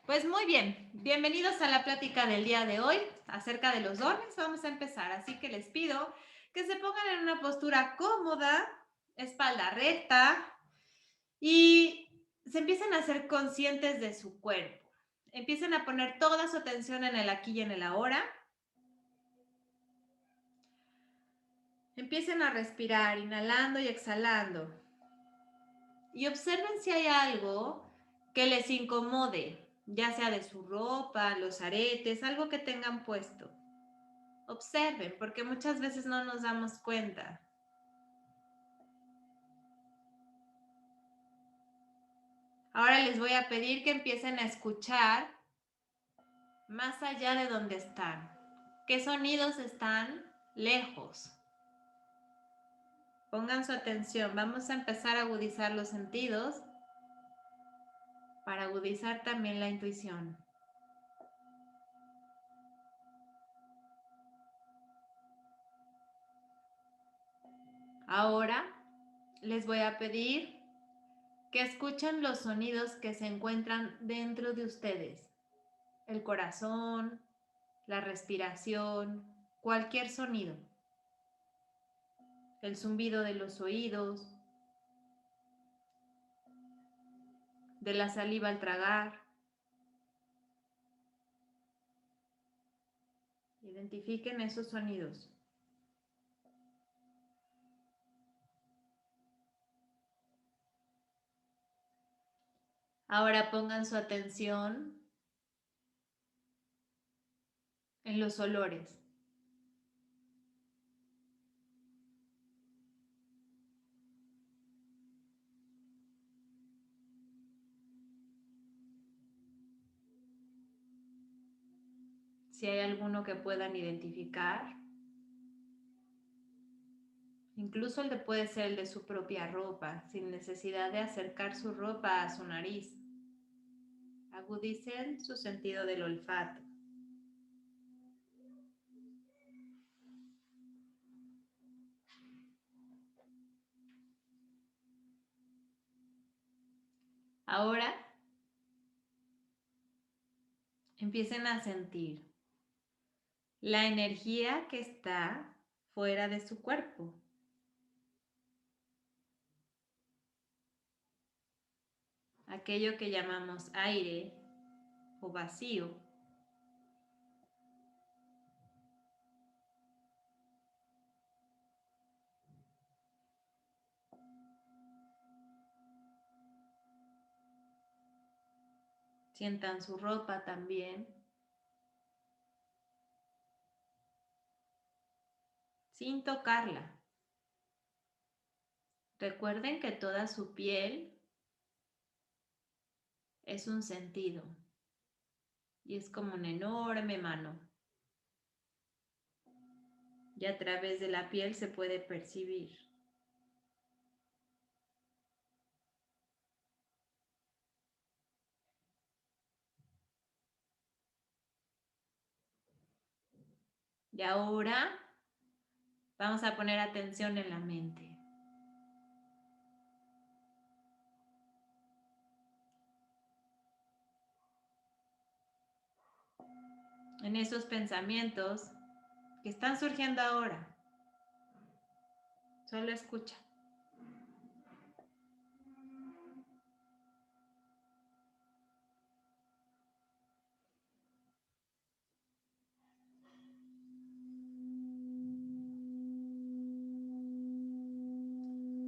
Pues muy bien, bienvenidos a la plática del día de hoy acerca de los dones. Vamos a empezar, así que les pido que se pongan en una postura cómoda, espalda recta y se empiecen a ser conscientes de su cuerpo. Empiecen a poner toda su atención en el aquí y en el ahora. Empiecen a respirar, inhalando y exhalando. Y observen si hay algo que les incomode, ya sea de su ropa, los aretes, algo que tengan puesto. Observen, porque muchas veces no nos damos cuenta. Ahora les voy a pedir que empiecen a escuchar más allá de donde están. ¿Qué sonidos están lejos? Pongan su atención. Vamos a empezar a agudizar los sentidos para agudizar también la intuición. Ahora les voy a pedir que escuchen los sonidos que se encuentran dentro de ustedes. El corazón, la respiración, cualquier sonido. El zumbido de los oídos, de la saliva al tragar. Identifiquen esos sonidos. Ahora pongan su atención en los olores. Si hay alguno que puedan identificar, incluso puede ser el de su propia ropa, sin necesidad de acercar su ropa a su nariz. Agudicen su sentido del olfato. Ahora empiecen a sentir la energía que está fuera de su cuerpo. Aquello que llamamos aire o vacío. Sientan su ropa también, sin tocarla. Recuerden que toda su piel es un sentido y es como una enorme mano. Y a través de la piel se puede percibir. Y ahora vamos a poner atención en la mente. En esos pensamientos que están surgiendo ahora. Solo escucha.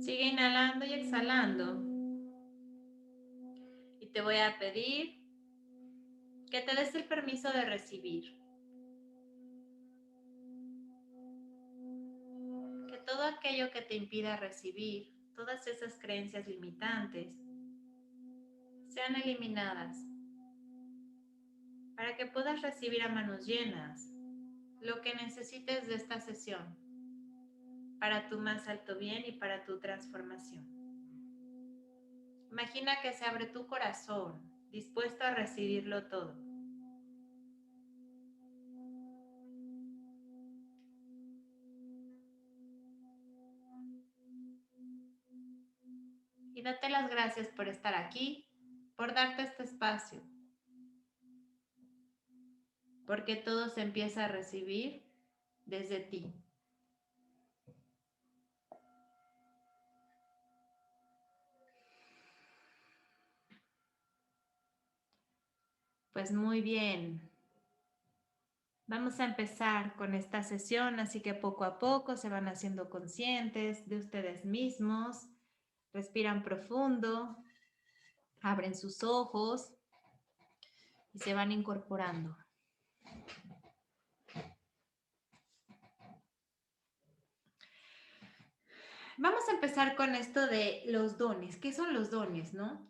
Sigue inhalando y exhalando. Y te voy a pedir que te des el permiso de recibir. Que todo aquello que te impida recibir, todas esas creencias limitantes, sean eliminadas para que puedas recibir a manos llenas lo que necesites de esta sesión para tu más alto bien y para tu transformación. Imagina que se abre tu corazón, dispuesto a recibirlo todo. Y date las gracias por estar aquí, por darte este espacio. porque todo se empieza a recibir desde ti. Pues muy bien. Vamos a empezar con esta sesión, así que poco a poco se van haciendo conscientes de ustedes mismos. Respiran profundo, abren sus ojos y se van incorporando. Vamos a empezar con esto de los dones. ¿Qué son los dones, no?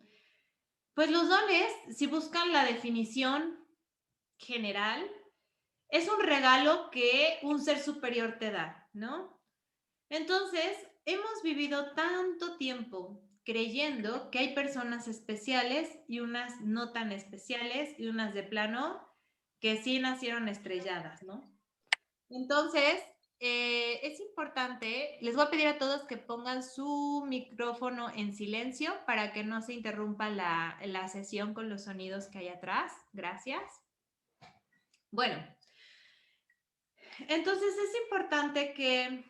Pues los dones, si buscan la definición general, es un regalo que un ser superior te da, ¿no? Entonces, hemos vivido tanto tiempo creyendo que hay personas especiales y unas no tan especiales y unas de plano que sí nacieron estrelladas, ¿no? Entonces, es importante, les voy a pedir a todos que pongan su micrófono en silencio para que no se interrumpa la sesión con los sonidos que hay atrás. Gracias. Bueno, entonces es importante que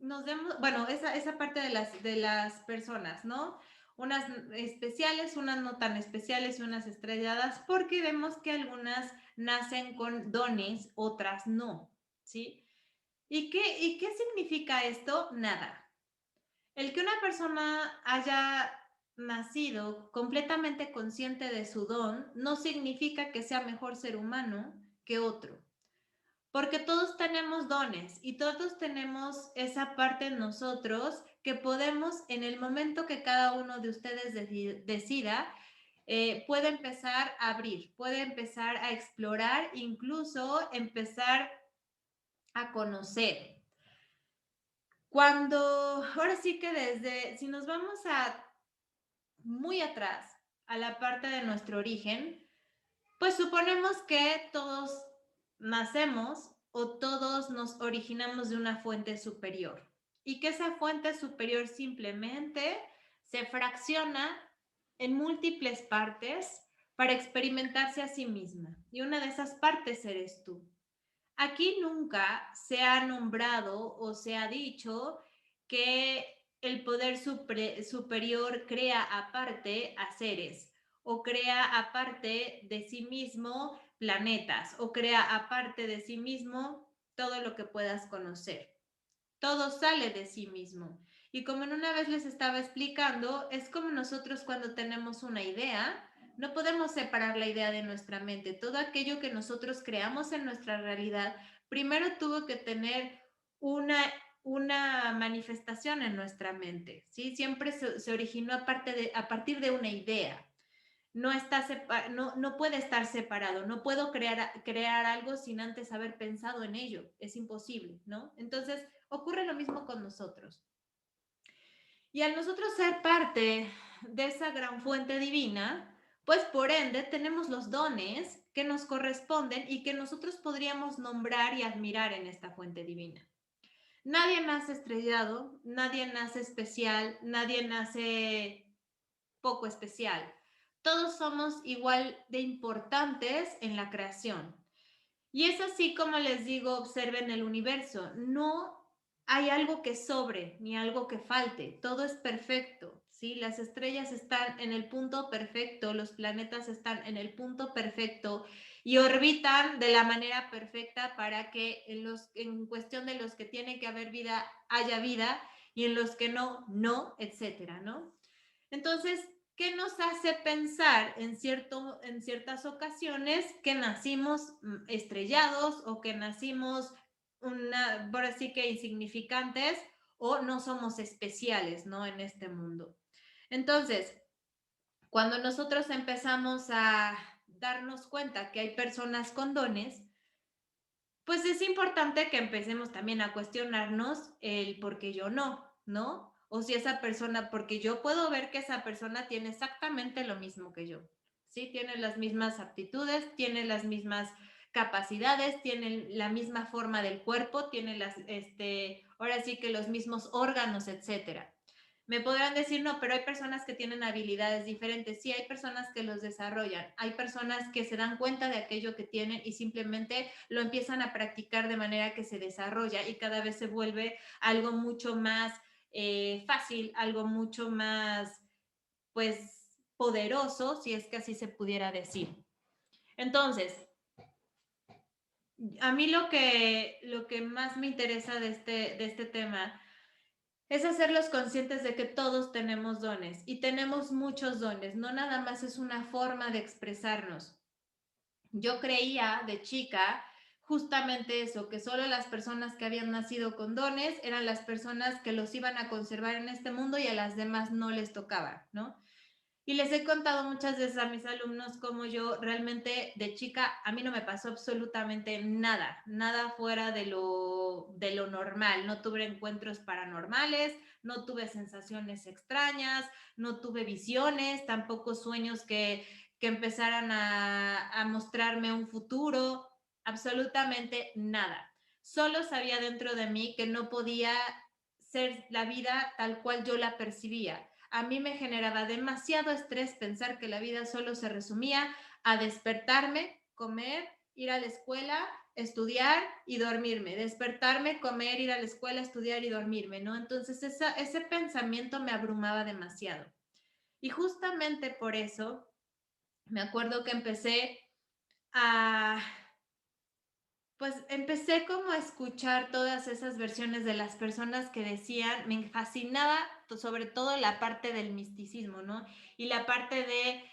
nos demos, bueno, esa parte de las personas, ¿no? Unas especiales, unas no tan especiales y unas estrelladas, porque vemos que algunas nacen con dones, otras no, ¿sí? ¿Y qué significa esto? Nada. El que una persona haya nacido completamente consciente de su don no significa que sea mejor ser humano que otro, porque todos tenemos dones y todos tenemos esa parte en nosotros que podemos, en el momento que cada uno de ustedes decida, puede empezar a abrir, puede empezar a explorar, incluso empezar a conocer. Cuando, ahora sí que si nos vamos a muy atrás, a la parte de nuestro origen, pues suponemos que todos nacemos o todos nos originamos de una fuente superior y que esa fuente superior simplemente se fracciona en múltiples partes para experimentarse a sí misma. Y una de esas partes eres tú. Aquí nunca se ha nombrado o se ha dicho que el poder superior crea aparte a seres o crea aparte de sí mismo planetas o crea aparte de sí mismo todo lo que puedas conocer. Todo sale de sí mismo. Y como en una vez les estaba explicando, es como nosotros cuando tenemos una idea, no podemos separar la idea de nuestra mente. Todo aquello que nosotros creamos en nuestra realidad, primero tuvo que tener una, una manifestación en nuestra mente, ¿sí? Siempre se originó a partir de una idea. No puede estar separado, no puedo crear algo sin antes haber pensado en ello, es imposible, ¿no? Entonces, ocurre lo mismo con nosotros. Y al nosotros ser parte de esa gran fuente divina, pues por ende tenemos los dones que nos corresponden y que nosotros podríamos nombrar y admirar en esta fuente divina. Nadie nace estrellado, nadie nace especial, nadie nace poco especial. Todos somos igual de importantes en la creación. Y es así como les digo, observen el universo. No hay algo que sobre ni algo que falte. Todo es perfecto. ¿Sí? Las estrellas están en el punto perfecto, los planetas están en el punto perfecto y orbitan de la manera perfecta para que en cuestión de los que tiene que haber vida, haya vida y en los que no, no, etcétera, ¿no? Entonces, ¿qué nos hace pensar en ciertas ocasiones que nacimos estrellados o que nacimos por así que insignificantes o no somos especiales, ¿no? En este mundo. Entonces, cuando nosotros empezamos a darnos cuenta que hay personas con dones, pues es importante que empecemos también a cuestionarnos el por qué yo no, ¿no? O si esa persona, porque yo puedo ver que esa persona tiene exactamente lo mismo que yo, ¿sí? Tiene las mismas aptitudes, tiene las mismas capacidades, tiene la misma forma del cuerpo, tiene ahora sí que los mismos órganos, etcétera. Me podrán decir, no, pero hay personas que tienen habilidades diferentes. Sí, hay personas que los desarrollan. Hay personas que se dan cuenta de aquello que tienen y simplemente lo empiezan a practicar de manera que se desarrolla y cada vez se vuelve algo mucho más fácil, algo mucho más, pues, poderoso, si es que así se pudiera decir. Entonces, a mí lo que más me interesa de este tema es hacerlos conscientes de que todos tenemos dones y tenemos muchos dones, no nada más es una forma de expresarnos. Yo creía de chica justamente eso, que solo las personas que habían nacido con dones eran las personas que los iban a conservar en este mundo y a las demás no les tocaba, ¿no? Y les he contado muchas veces a mis alumnos cómo yo realmente de chica, a mí no me pasó absolutamente nada, nada fuera de lo normal. No tuve encuentros paranormales, no tuve sensaciones extrañas, no tuve visiones, tampoco sueños que empezaran a mostrarme un futuro, absolutamente nada. Solo sabía dentro de mí que no podía ser la vida tal cual yo la percibía. A mí me generaba demasiado estrés pensar que la vida solo se resumía a despertarme, comer, ir a la escuela, estudiar y dormirme, despertarme, comer, ir a la escuela, estudiar y dormirme, ¿no? Entonces ese pensamiento me abrumaba demasiado. Y justamente por eso me acuerdo que a, pues empecé como a escuchar todas esas versiones de las personas que decían, me fascinaba sobre todo la parte del misticismo, ¿no? Y la parte de,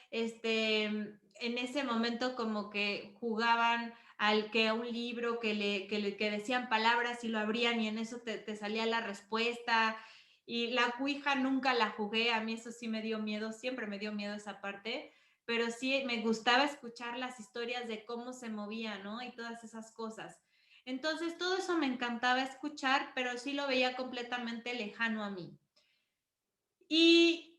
en ese momento como que jugaban al que a un libro que decían palabras y lo abrían y en eso te salía la respuesta. Y la cuija nunca la jugué, a mí eso sí me dio miedo, siempre me dio miedo esa parte, pero sí me gustaba escuchar las historias de cómo se movía, ¿no? Y todas esas cosas. Entonces, todo eso me encantaba escuchar, pero sí lo veía completamente lejano a mí. Y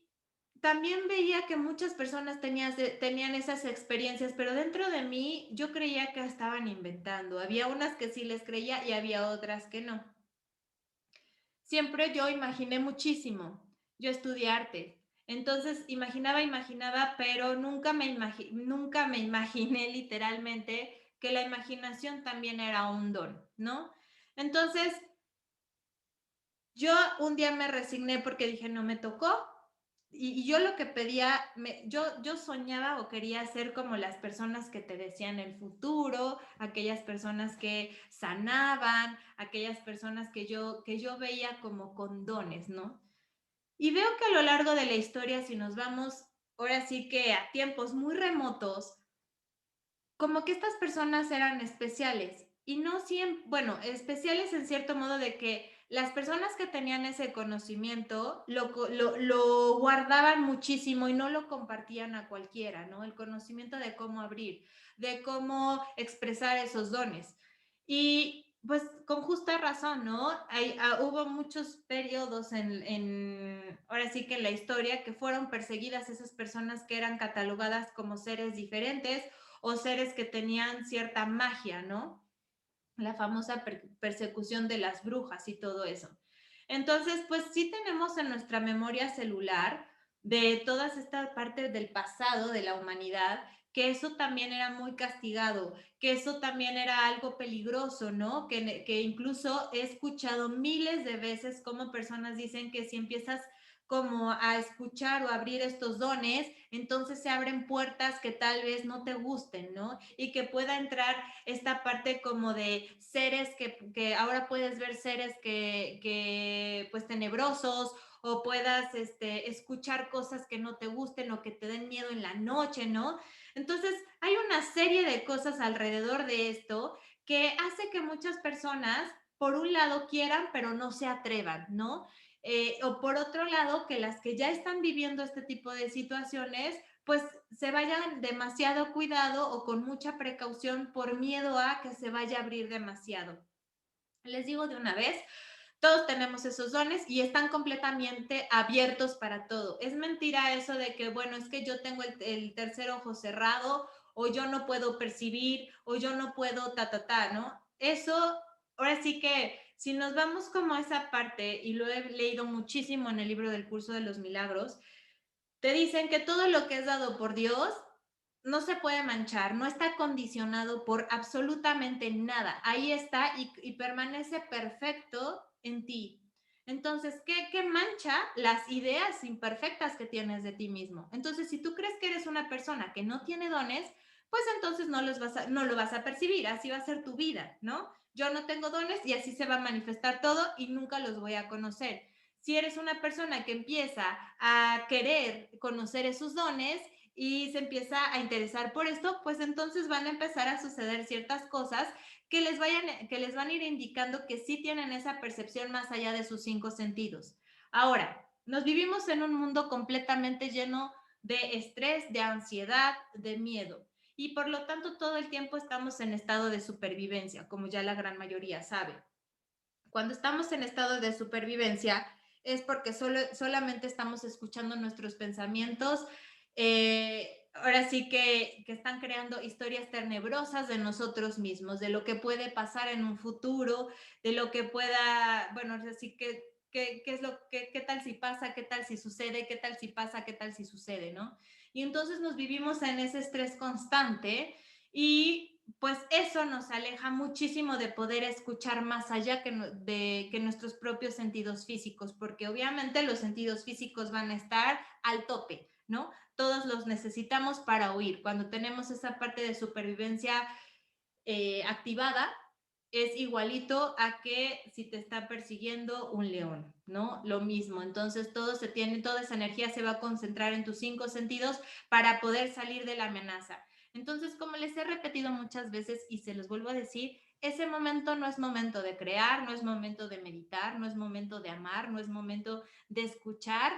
también veía que muchas personas tenían esas experiencias, pero dentro de mí yo creía que estaban inventando. Había unas que sí les creía y había otras que no. Siempre yo imaginé muchísimo. Yo estudié arte. Entonces imaginaba, pero nunca me imaginé literalmente que la imaginación también era un don, ¿no? Entonces, yo un día me resigné porque dije, no me tocó. Y yo lo que pedía, yo soñaba o quería ser como las personas que te decían el futuro, aquellas personas que sanaban, aquellas personas que yo veía como con dones, ¿no? Y veo que a lo largo de la historia, si nos vamos ahora sí que a tiempos muy remotos, como que estas personas eran especiales y no siempre, bueno, especiales en cierto modo de que las personas que tenían ese conocimiento lo guardaban muchísimo y no lo compartían a cualquiera, ¿no? El conocimiento de cómo abrir, de cómo expresar esos dones. Y pues con justa razón, ¿no? Hubo muchos periodos ahora sí que en la historia, que fueron perseguidas esas personas que eran catalogadas como seres diferentes o seres que tenían cierta magia, ¿no? La famosa persecución de las brujas y todo eso. Entonces, pues sí tenemos en nuestra memoria celular de todas estas partes del pasado de la humanidad, que eso también era muy castigado, que eso también era algo peligroso, ¿no? Que incluso he escuchado miles de veces como personas dicen que si empiezas como a escuchar o abrir estos dones, entonces se abren puertas que tal vez no te gusten, ¿no? Y que pueda entrar esta parte como de seres que ahora puedes ver seres que pues tenebrosos o puedas escuchar cosas que no te gusten o que te den miedo en la noche, ¿no? Entonces, hay una serie de cosas alrededor de esto que hace que muchas personas, por un lado, quieran, pero no se atrevan, ¿no? O por otro lado, que las que ya están viviendo este tipo de situaciones, pues se vayan demasiado cuidado o con mucha precaución por miedo a que se vaya a abrir demasiado. Les digo de una vez, todos tenemos esos dones y están completamente abiertos para todo. Es mentira eso de que, bueno, es que yo tengo el tercer ojo cerrado o yo no puedo percibir o yo no puedo ¿no? Eso, ahora sí que si nos vamos como a esa parte, y lo he leído muchísimo en el libro del Curso de los Milagros, te dicen que todo lo que es dado por Dios no se puede manchar, no está condicionado por absolutamente nada. Ahí está y permanece perfecto en ti. Entonces, ¿qué mancha? Las ideas imperfectas que tienes de ti mismo. Entonces, si tú crees que eres una persona que no tiene dones, pues entonces no lo vas a percibir, así va a ser tu vida, ¿no? Yo no tengo dones y así se va a manifestar todo y nunca los voy a conocer. Si eres una persona que empieza a querer conocer esos dones y se empieza a interesar por esto, pues entonces van a empezar a suceder ciertas cosas que les van a ir indicando que sí tienen esa percepción más allá de sus cinco sentidos. Ahora, nos vivimos en un mundo completamente lleno de estrés, de ansiedad, de miedo. Y por lo tanto, todo el tiempo estamos en estado de supervivencia, como ya la gran mayoría sabe. Cuando estamos en estado de supervivencia es porque solamente estamos escuchando nuestros pensamientos. Ahora sí que están creando historias tenebrosas de nosotros mismos, de lo que puede pasar en un futuro, de lo que pueda, bueno, así que qué es lo que, qué tal si pasa, qué tal si sucede, qué tal si pasa, qué tal si sucede, ¿no? Y entonces nos vivimos en ese estrés constante y pues eso nos aleja muchísimo de poder escuchar más allá que nuestros propios sentidos físicos, porque obviamente los sentidos físicos van a estar al tope, ¿no? Todos los necesitamos para huir. Cuando tenemos esa parte de supervivencia activada, es igualito a que si te está persiguiendo un león, ¿no? Lo mismo. Entonces toda esa energía se va a concentrar en tus cinco sentidos para poder salir de la amenaza. Entonces, como les he repetido muchas veces y se los vuelvo a decir, ese momento no es momento de crear, no es momento de meditar, no es momento de amar, no es momento de escuchar,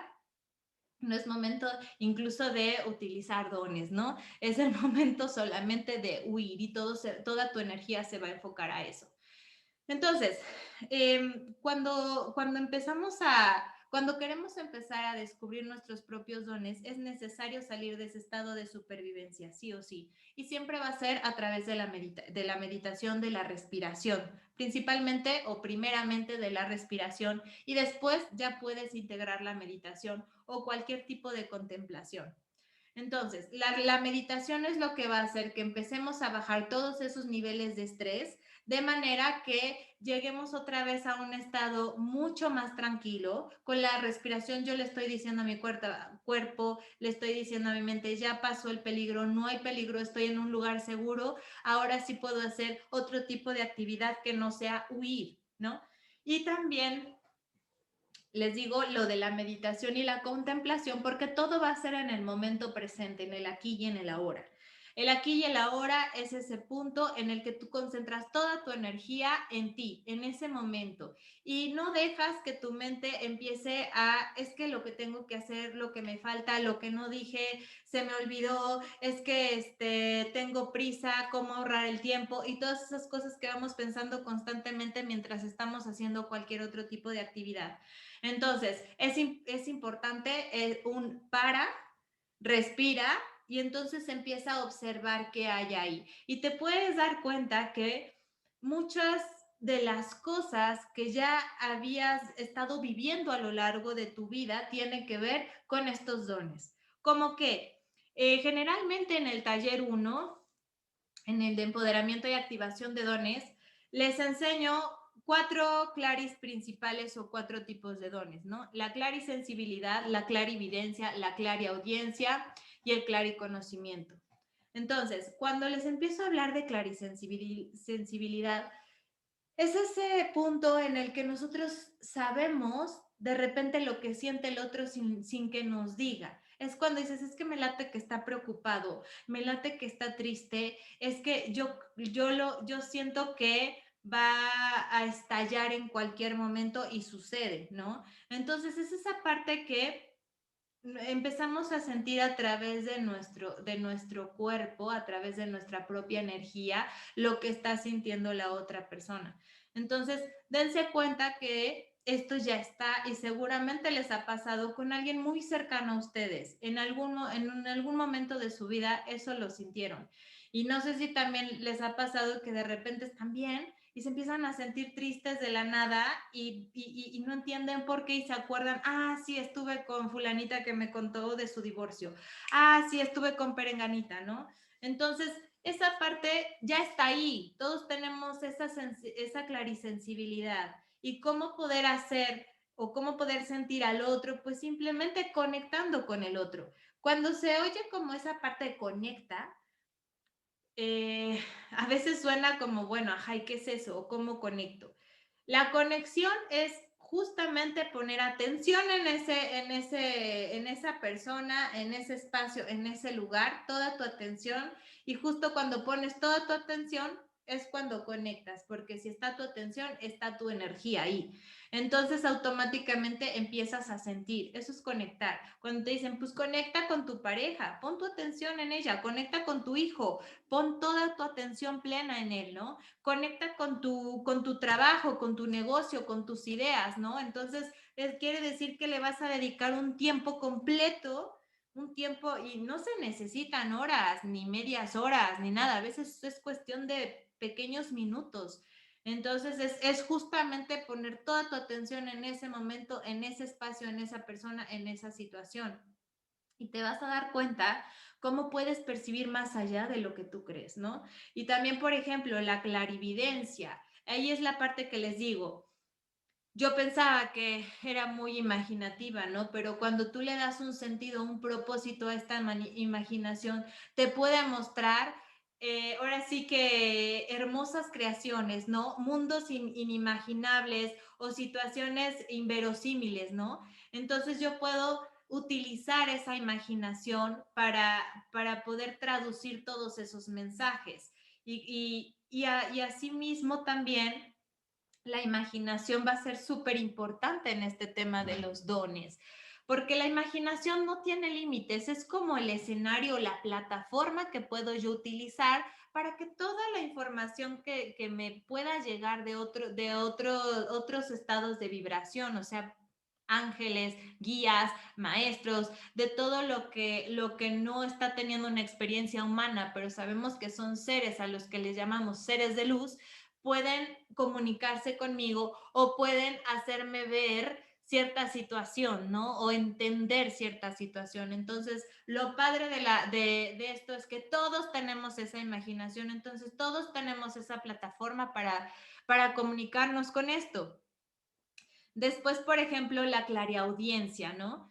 no es momento incluso de utilizar dones, ¿no? Es el momento solamente de huir y toda tu energía se va a enfocar a eso. Entonces, cuando queremos empezar a descubrir nuestros propios dones, es necesario salir de ese estado de supervivencia, sí o sí. Y siempre va a ser a través de la meditación, de la respiración, principalmente o primeramente de la respiración, y después ya puedes integrar la meditación o cualquier tipo de contemplación. Entonces, la meditación es lo que va a hacer que empecemos a bajar todos esos niveles de estrés de manera que lleguemos otra vez a un estado mucho más tranquilo. Con la respiración yo le estoy diciendo a mi cuerpo, le estoy diciendo a mi mente, ya pasó el peligro, no hay peligro, estoy en un lugar seguro, ahora sí puedo hacer otro tipo de actividad que no sea huir, ¿no? Y también les digo lo de la meditación y la contemplación, porque todo va a ser en el momento presente, en el aquí y en el ahora. El aquí y el ahora es ese punto en el que tú concentras toda tu energía en ti, en ese momento, y no dejas que tu mente empiece a, es que lo que tengo que hacer, lo que me falta, lo que no dije, se me olvidó, es que tengo prisa, cómo ahorrar el tiempo y todas esas cosas que vamos pensando constantemente mientras estamos haciendo cualquier otro tipo de actividad. Entonces, es importante un para, respira y entonces empieza a observar qué hay ahí. Y te puedes dar cuenta que muchas de las cosas que ya habías estado viviendo a lo largo de tu vida tienen que ver con estos dones. Como que generalmente en el taller 1 en el de empoderamiento y activación de dones, les enseño cuatro claris principales o cuatro tipos de dones, ¿no? La clarisensibilidad, la clarividencia, la clariaudiencia y el clariconocimiento. Entonces, cuando les empiezo a hablar de clarisensibilidad, es ese punto en el que nosotros sabemos de repente lo que siente el otro sin que nos diga. Es cuando dices, es que me late que está preocupado, me late que está triste, es que yo siento que va a estallar en cualquier momento y sucede, ¿no? Entonces es esa parte que empezamos a sentir a través de nuestro cuerpo, a través de nuestra propia energía, lo que está sintiendo la otra persona. Entonces, dense cuenta que esto ya está y seguramente les ha pasado con alguien muy cercano a ustedes. En algún momento de su vida eso lo sintieron. Y no sé si también les ha pasado que de repente están bien y se empiezan a sentir tristes de la nada y no entienden por qué y se acuerdan, ah, sí, estuve con fulanita que me contó de su divorcio, ah, sí, estuve con perenganita, ¿no? Entonces, esa parte ya está ahí, todos tenemos esa clarisensibilidad y cómo poder hacer o cómo poder sentir al otro, pues simplemente conectando con el otro. Cuando se oye como esa parte de conecta, a veces suena como, bueno, ajá, ¿y qué es eso? ¿O cómo conecto? La conexión es justamente poner atención en esa persona, en ese espacio, en ese lugar, toda tu atención. Y justo cuando pones toda tu atención es cuando conectas, porque si está tu atención, está tu energía ahí. Entonces automáticamente empiezas a sentir, eso es conectar. Cuando te dicen, pues conecta con tu pareja, pon tu atención en ella, conecta con tu hijo, pon toda tu atención plena en él, ¿no? Conecta con tu trabajo, con tu negocio, con tus ideas, ¿no? Entonces, quiere decir que le vas a dedicar un tiempo completo, un tiempo, y no se necesitan horas, ni medias horas, ni nada, a veces es cuestión de pequeños minutos. Entonces es justamente poner toda tu atención en ese momento, en ese espacio, en esa persona, en esa situación. Y te vas a dar cuenta cómo puedes percibir más allá de lo que tú crees, ¿no? Y también, por ejemplo, la clarividencia. Ahí es la parte que les digo. Yo pensaba que era muy imaginativa, ¿no? Pero cuando tú le das un sentido, un propósito a esta imaginación, te puede mostrar, ahora sí que hermosas creaciones, ¿no? Mundos inimaginables o situaciones inverosímiles, ¿no? Entonces yo puedo utilizar esa imaginación para poder traducir todos esos mensajes. Y asimismo también la imaginación va a ser súper importante en este tema de los dones, porque la imaginación no tiene límites, es como el escenario, la plataforma que puedo yo utilizar para que toda la información que me pueda llegar otros estados de vibración, o sea, ángeles, guías, maestros, de todo lo que no está teniendo una experiencia humana, pero sabemos que son seres a los que les llamamos seres de luz, pueden comunicarse conmigo o pueden hacerme ver cierta situación, ¿no? O entender cierta situación. Entonces, lo padre de esto es que todos tenemos esa imaginación, entonces todos tenemos esa plataforma para comunicarnos con esto. Después, por ejemplo, la clariaudiencia, ¿no?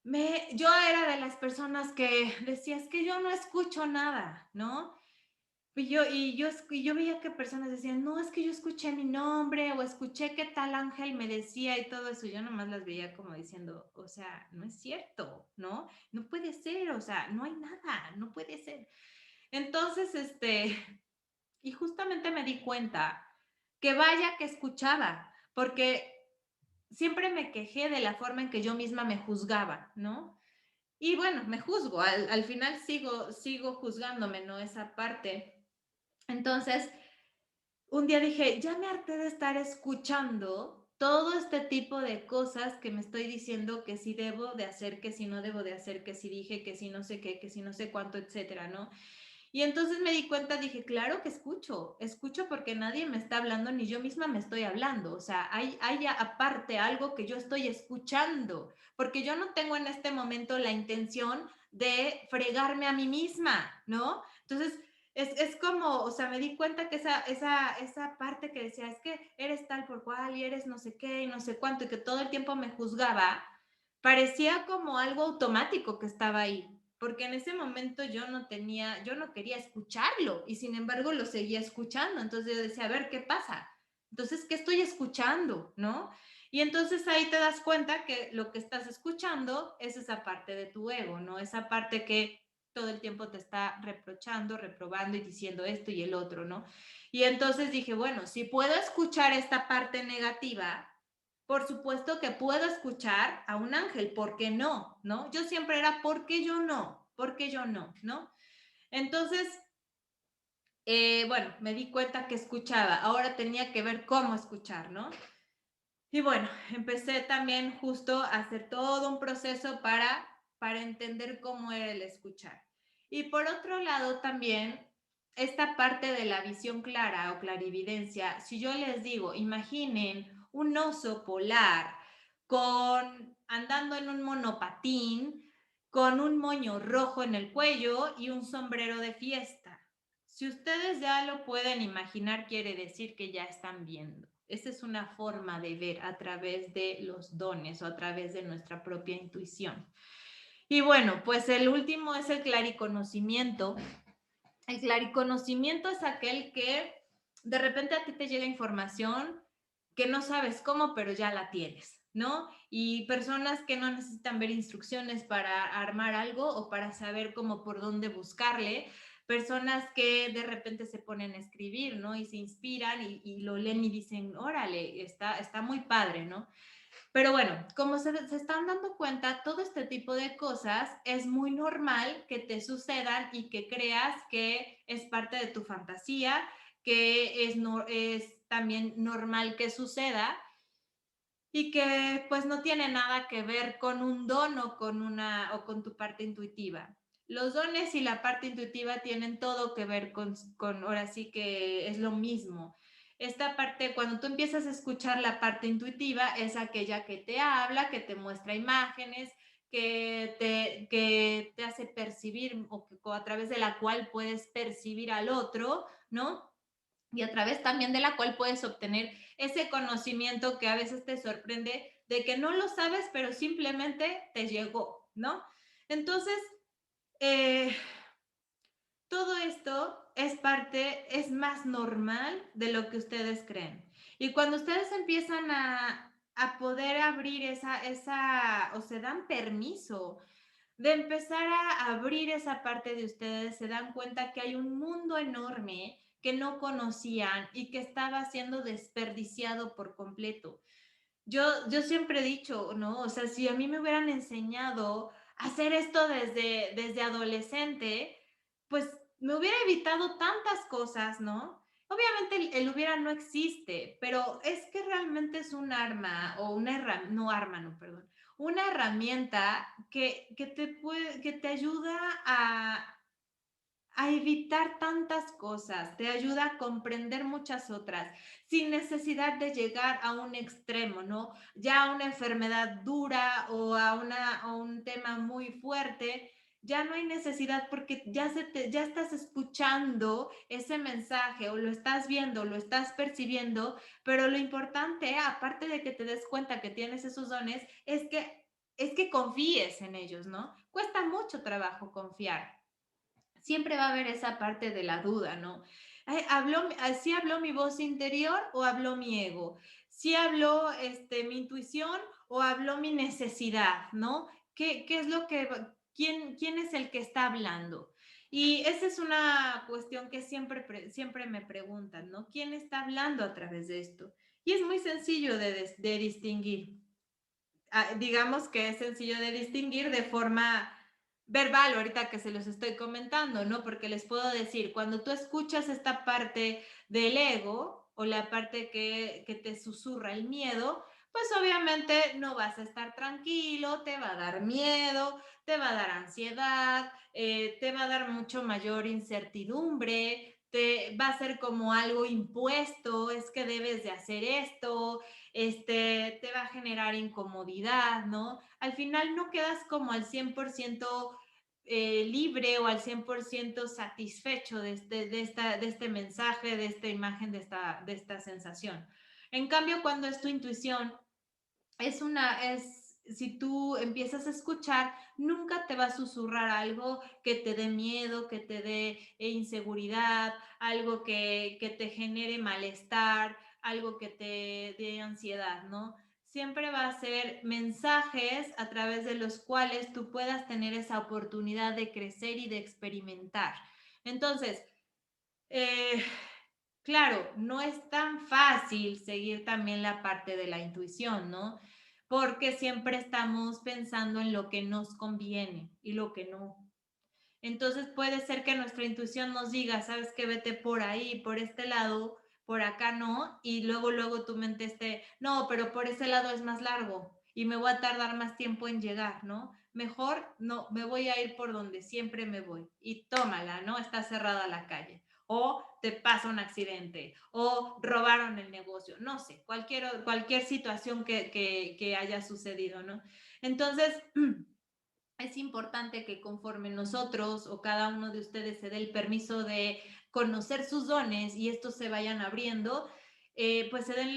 Yo era de las personas que decía, es que yo no escucho nada, ¿no? Y yo veía que personas decían, no, es que yo escuché mi nombre o escuché que tal ángel me decía y todo eso. Yo nomás las veía como diciendo, o sea, no es cierto, ¿no? No puede ser, o sea, no hay nada, no puede ser. Entonces, y justamente me di cuenta que vaya que escuchaba, porque siempre me quejé de la forma en que yo misma me juzgaba, ¿no? Y bueno, me juzgo, al final sigo juzgándome, ¿no? Esa parte. Entonces, un día dije, ya me harté de estar escuchando todo este tipo de cosas que me estoy diciendo que sí debo de hacer, que sí no debo de hacer, que sí dije, que sí no sé qué, que sí no sé cuánto, etcétera, ¿no? Y entonces me di cuenta, dije, claro que escucho porque nadie me está hablando, ni yo misma me estoy hablando, o sea, hay aparte algo que yo estoy escuchando, porque yo no tengo en este momento la intención de fregarme a mí misma, ¿no? Entonces, es como, o sea, me di cuenta que esa parte que decía, es que eres tal por cual y eres no sé qué y no sé cuánto, y que todo el tiempo me juzgaba, parecía como algo automático que estaba ahí, porque en ese momento yo no quería escucharlo y sin embargo lo seguía escuchando. Entonces yo decía, a ver, ¿qué pasa? Entonces, ¿qué estoy escuchando? ¿No? Y entonces ahí te das cuenta que lo que estás escuchando es esa parte de tu ego, ¿no? Esa parte que todo el tiempo te está reprochando, reprobando y diciendo esto y el otro, ¿no? Y entonces dije, bueno, si puedo escuchar esta parte negativa, por supuesto que puedo escuchar a un ángel, ¿por qué no? ¿No? Yo siempre era, ¿por qué yo no? ¿Por qué yo no? ¿No? Entonces, bueno, me di cuenta que escuchaba, ahora tenía que ver cómo escuchar, ¿no? Y bueno, empecé también justo a hacer todo un proceso para entender cómo era el escuchar. Y por otro lado también, esta parte de la visión clara o clarividencia, si yo les digo, imaginen un oso polar andando en un monopatín, con un moño rojo en el cuello y un sombrero de fiesta. Si ustedes ya lo pueden imaginar, quiere decir que ya están viendo. Esa es una forma de ver a través de los dones o a través de nuestra propia intuición. Y bueno, pues el último es el clariconocimiento. El clariconocimiento es aquel que de repente a ti te llega información que no sabes cómo, pero ya la tienes, ¿no? Y personas que no necesitan ver instrucciones para armar algo o para saber cómo por dónde buscarle, personas que de repente se ponen a escribir, ¿no? Y se inspiran y lo leen y dicen, órale, está muy padre, ¿no? Pero bueno, como se están dando cuenta, todo este tipo de cosas es muy normal que te sucedan y que creas que es parte de tu fantasía, que es también normal que suceda y que pues no tiene nada que ver con un don o con tu parte intuitiva. Los dones y la parte intuitiva tienen todo que ver ahora sí que es lo mismo. Esta parte, cuando tú empiezas a escuchar la parte intuitiva, es aquella que te habla, que te muestra imágenes, que te hace percibir o a través de la cual puedes percibir al otro, ¿no? Y a través también de la cual puedes obtener ese conocimiento que a veces te sorprende de que no lo sabes, pero simplemente te llegó, ¿no? Entonces, eh, todo esto es más normal de lo que ustedes creen. Y cuando ustedes empiezan a poder abrir o se dan permiso de empezar a abrir esa parte de ustedes, se dan cuenta que hay un mundo enorme que no conocían y que estaba siendo desperdiciado por completo. Yo siempre he dicho, ¿no? O sea, si a mí me hubieran enseñado a hacer esto desde adolescente, pues me hubiera evitado tantas cosas, ¿no? Obviamente el hubiera no existe, pero es que realmente es un arma o una herramienta, no arma, no, perdón, una herramienta que te ayuda a evitar tantas cosas, te ayuda a comprender muchas otras, sin necesidad de llegar a un extremo, ¿no? Ya a una enfermedad dura o a un tema muy fuerte, ya no hay necesidad porque ya estás escuchando ese mensaje o lo estás viendo, lo estás percibiendo, pero lo importante, aparte de que te des cuenta que tienes esos dones, es que confíes en ellos, ¿no? Cuesta mucho trabajo confiar, siempre va a haber esa parte de la duda, ¿no? ¿Sí habló mi voz interior o habló mi ego? ¿Sí habló mi intuición o habló mi necesidad, ¿no? ¿Qué es lo que, quién es el que está hablando? Y esa es una cuestión que siempre me preguntan, ¿no? ¿Quién está hablando a través de esto? Y es muy sencillo de distinguir. Digamos que es sencillo de distinguir de forma verbal, ahorita que se los estoy comentando, ¿no? Porque les puedo decir, cuando tú escuchas esta parte del ego o la parte que te susurra el miedo, pues obviamente no vas a estar tranquilo, te va a dar miedo, te va a dar ansiedad, te va a dar mucho mayor incertidumbre, te va a ser como algo impuesto, es que debes de hacer esto, te va a generar incomodidad, ¿no? Al final no quedas como al 100% libre o al 100% satisfecho de este mensaje, de esta imagen, de esta sensación. En cambio, cuando es tu intuición, si tú empiezas a escuchar, nunca te va a susurrar algo que te dé miedo, que te dé inseguridad, algo que te genere malestar, algo que te dé ansiedad, ¿no? Siempre va a ser mensajes a través de los cuales tú puedas tener esa oportunidad de crecer y de experimentar. Entonces, eh, claro, no es tan fácil seguir también la parte de la intuición, ¿no? Porque siempre estamos pensando en lo que nos conviene y lo que no. Entonces puede ser que nuestra intuición nos diga, sabes que vete por ahí, por este lado, por acá no, y luego tu mente esté, no, pero por ese lado es más largo y me voy a tardar más tiempo en llegar, ¿no? Mejor no, me voy a ir por donde siempre me voy y tómala, ¿no? Está cerrada la calle. o te pasa un accidente, o robaron el negocio, no sé, cualquier situación que haya sucedido, ¿no? Entonces, es importante que conforme nosotros o cada uno de ustedes se dé el permiso de conocer sus dones y estos se vayan abriendo, pues se den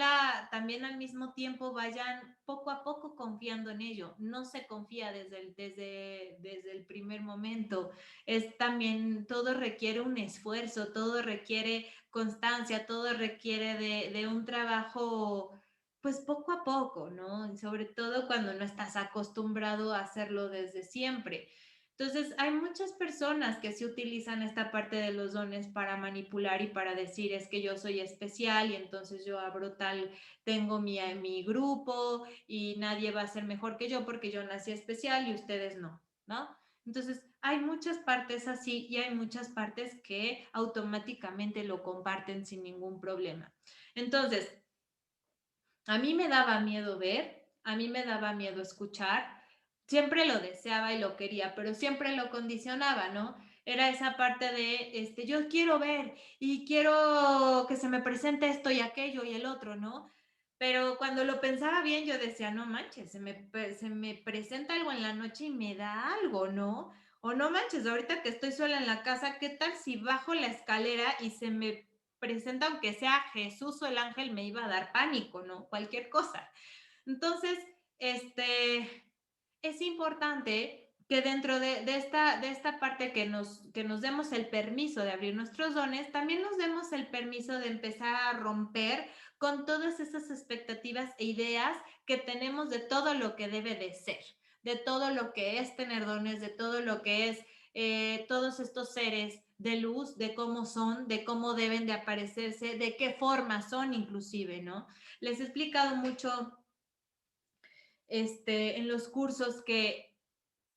también al mismo tiempo vayan poco a poco confiando en ello. No se confía desde el primer momento. Es también, todo requiere un esfuerzo, todo requiere constancia, todo requiere de un trabajo pues poco a poco, ¿no? Y sobre todo cuando no estás acostumbrado a hacerlo desde siempre. Entonces, hay muchas personas que sí utilizan esta parte de los dones para manipular y para decir es que yo soy especial y entonces yo abro tal, tengo mi grupo y nadie va a ser mejor que yo porque yo nací especial y ustedes no, ¿no? Entonces, hay muchas partes así y hay muchas partes que automáticamente lo comparten sin ningún problema. Entonces, a mí me daba miedo ver, a mí me daba miedo escuchar, siempre lo deseaba y lo quería, pero siempre lo condicionaba, ¿no? Era esa parte de, yo quiero ver y quiero que se me presente esto y aquello y el otro, ¿no? Pero cuando lo pensaba bien, yo decía, no manches, se me presenta algo en la noche y me da algo, ¿no? O no manches, ahorita que estoy sola en la casa, ¿qué tal si bajo la escalera y se me presenta, aunque sea Jesús o el ángel, me iba a dar pánico, ¿no? Cualquier cosa. Entonces, este, es importante que dentro de esta parte que nos demos el permiso de abrir nuestros dones, también nos demos el permiso de empezar a romper con todas esas expectativas e ideas que tenemos de todo lo que debe de ser, de todo lo que es tener dones, de todo lo que es todos estos seres de luz, de cómo son, de cómo deben de aparecerse, de qué forma son inclusive, ¿no? Les he explicado mucho en los cursos que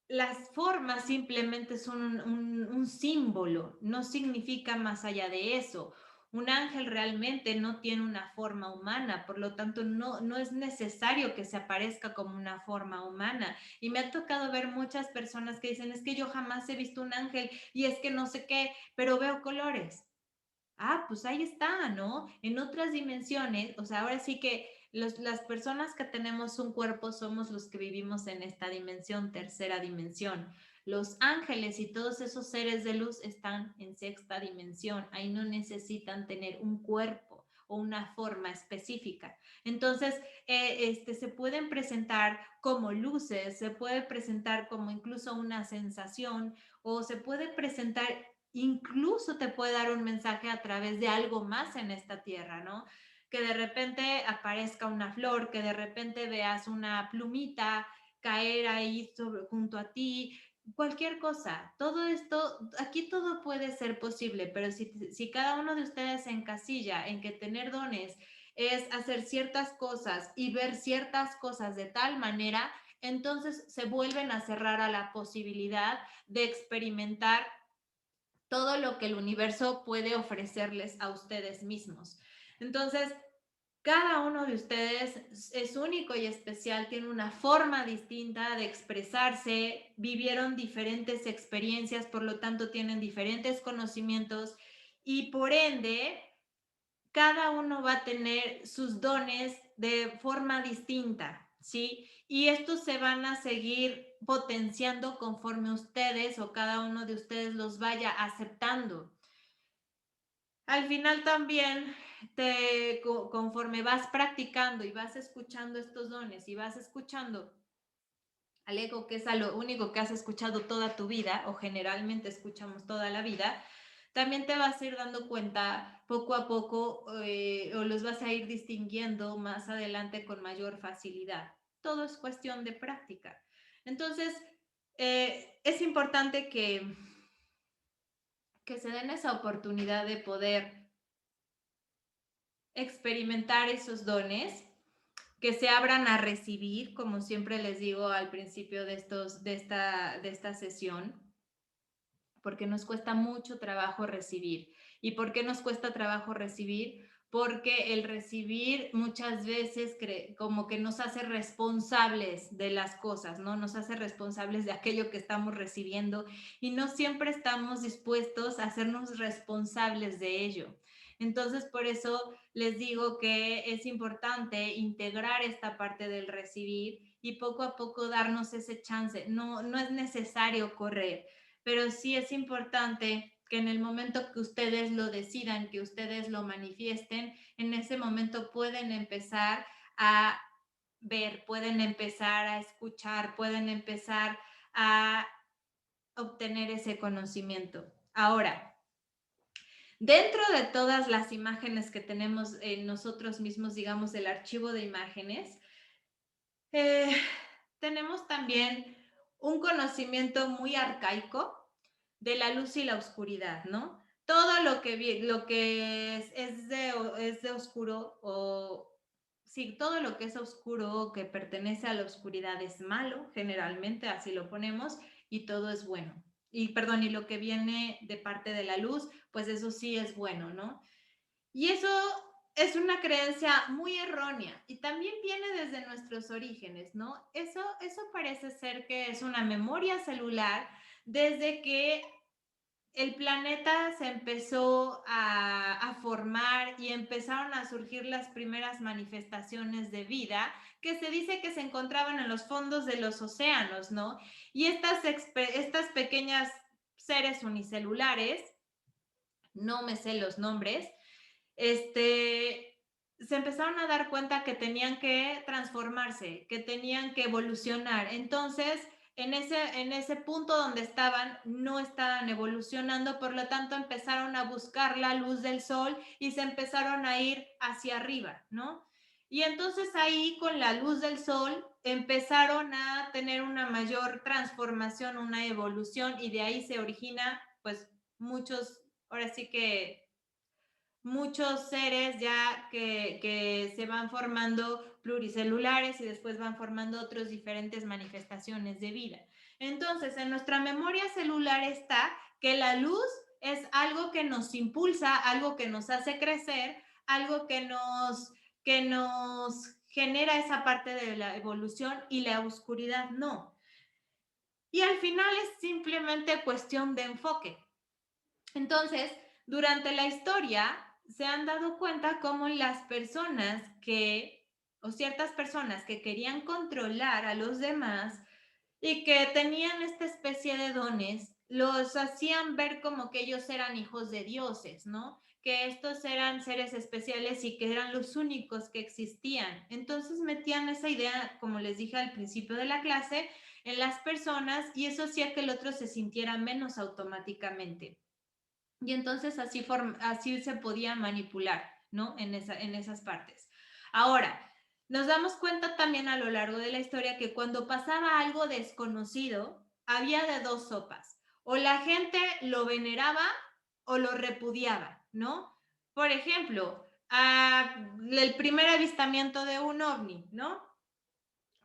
las formas simplemente son un símbolo, no significa más allá de eso. Un ángel realmente no tiene una forma humana, por lo tanto no es necesario que se aparezca como una forma humana. Y me ha tocado ver muchas personas que dicen, es que yo jamás he visto un ángel y es que no sé qué, pero veo colores. Ah, pues ahí está, ¿no? En otras dimensiones, o sea, ahora sí que las personas que tenemos un cuerpo somos los que vivimos en esta dimensión, tercera dimensión. Los ángeles y todos esos seres de luz están en sexta dimensión. Ahí no necesitan tener un cuerpo o una forma específica. Entonces, se pueden presentar como luces, se puede presentar como incluso una sensación o se puede presentar, incluso te puede dar un mensaje a través de algo más en esta tierra, ¿no? Que de repente aparezca una flor, que de repente veas una plumita caer ahí junto a ti, cualquier cosa. Todo esto, aquí todo puede ser posible, pero si cada uno de ustedes se encasilla en que tener dones es hacer ciertas cosas y ver ciertas cosas de tal manera, entonces se vuelven a cerrar a la posibilidad de experimentar todo lo que el universo puede ofrecerles a ustedes mismos. Entonces, cada uno de ustedes es único y especial, tiene una forma distinta de expresarse, vivieron diferentes experiencias, por lo tanto tienen diferentes conocimientos y por ende, cada uno va a tener sus dones de forma distinta, ¿sí? Y estos se van a seguir potenciando conforme ustedes o cada uno de ustedes los vaya aceptando. Al final también, conforme vas practicando y vas escuchando estos dones y vas escuchando al ego, que es a lo único que has escuchado toda tu vida o generalmente escuchamos toda la vida, también te vas a ir dando cuenta poco a poco o los vas a ir distinguiendo más adelante con mayor facilidad. Todo es cuestión de práctica. Entonces, es importante que se den esa oportunidad de poder experimentar esos dones, que se abran a recibir, como siempre les digo al principio de esta sesión, porque nos cuesta mucho trabajo recibir. ¿Y por qué nos cuesta trabajo recibir? porque el recibir muchas veces como que nos hace responsables de las cosas, ¿no? Nos hace responsables de aquello que estamos recibiendo y no siempre estamos dispuestos a hacernos responsables de ello. Entonces, por eso les digo que es importante integrar esta parte del recibir y poco a poco darnos ese chance. No, no es necesario correr, pero sí es importante que en el momento que ustedes lo decidan, que ustedes lo manifiesten, en ese momento pueden empezar a ver, pueden empezar a escuchar, pueden empezar a obtener ese conocimiento. Ahora, dentro de todas las imágenes que tenemos en nosotros mismos, digamos, el archivo de imágenes, eh, tenemos también un conocimiento muy arcaico de la luz y la oscuridad, ¿no? Todo lo que es de oscuro o sí, todo lo que es oscuro o que pertenece a la oscuridad es malo, generalmente así lo ponemos, y todo es bueno. Y perdón, y lo que viene de parte de la luz, pues eso sí es bueno, ¿no? Y eso es una creencia muy errónea y también viene desde nuestros orígenes, ¿no? Eso parece ser que es una memoria celular desde que el planeta se empezó a formar y empezaron a surgir las primeras manifestaciones de vida que se dice que se encontraban en los fondos de los océanos, ¿no? Y estas pequeñas seres unicelulares, no me sé los nombres, se empezaron a dar cuenta que tenían que transformarse, que tenían que evolucionar. Entonces, en ese punto donde estaban, no estaban evolucionando, por lo tanto empezaron a buscar la luz del sol y se empezaron a ir hacia arriba, ¿no? Y entonces ahí con la luz del sol empezaron a tener una mayor transformación, una evolución y de ahí se origina pues muchos, ahora sí que muchos seres ya que se van formando pluricelulares y después van formando otras diferentes manifestaciones de vida. Entonces, en nuestra memoria celular está que la luz es algo que nos impulsa, algo que nos hace crecer, algo que nos genera esa parte de la evolución y la oscuridad no. Y al final es simplemente cuestión de enfoque. Entonces, durante la historia se han dado cuenta cómo las personas o ciertas personas que querían controlar a los demás y que tenían esta especie de dones, los hacían ver como que ellos eran hijos de dioses, ¿no? Que estos eran seres especiales y que eran los únicos que existían. Entonces metían esa idea, como les dije al principio de la clase, en las personas y eso hacía que el otro se sintiera menos automáticamente. Y entonces así se podía manipular, ¿no? En esas partes. Ahora, nos damos cuenta también a lo largo de la historia que cuando pasaba algo desconocido, había de dos sopas. O la gente lo veneraba o lo repudiaba, ¿no? Por ejemplo, el primer avistamiento de un ovni, ¿no?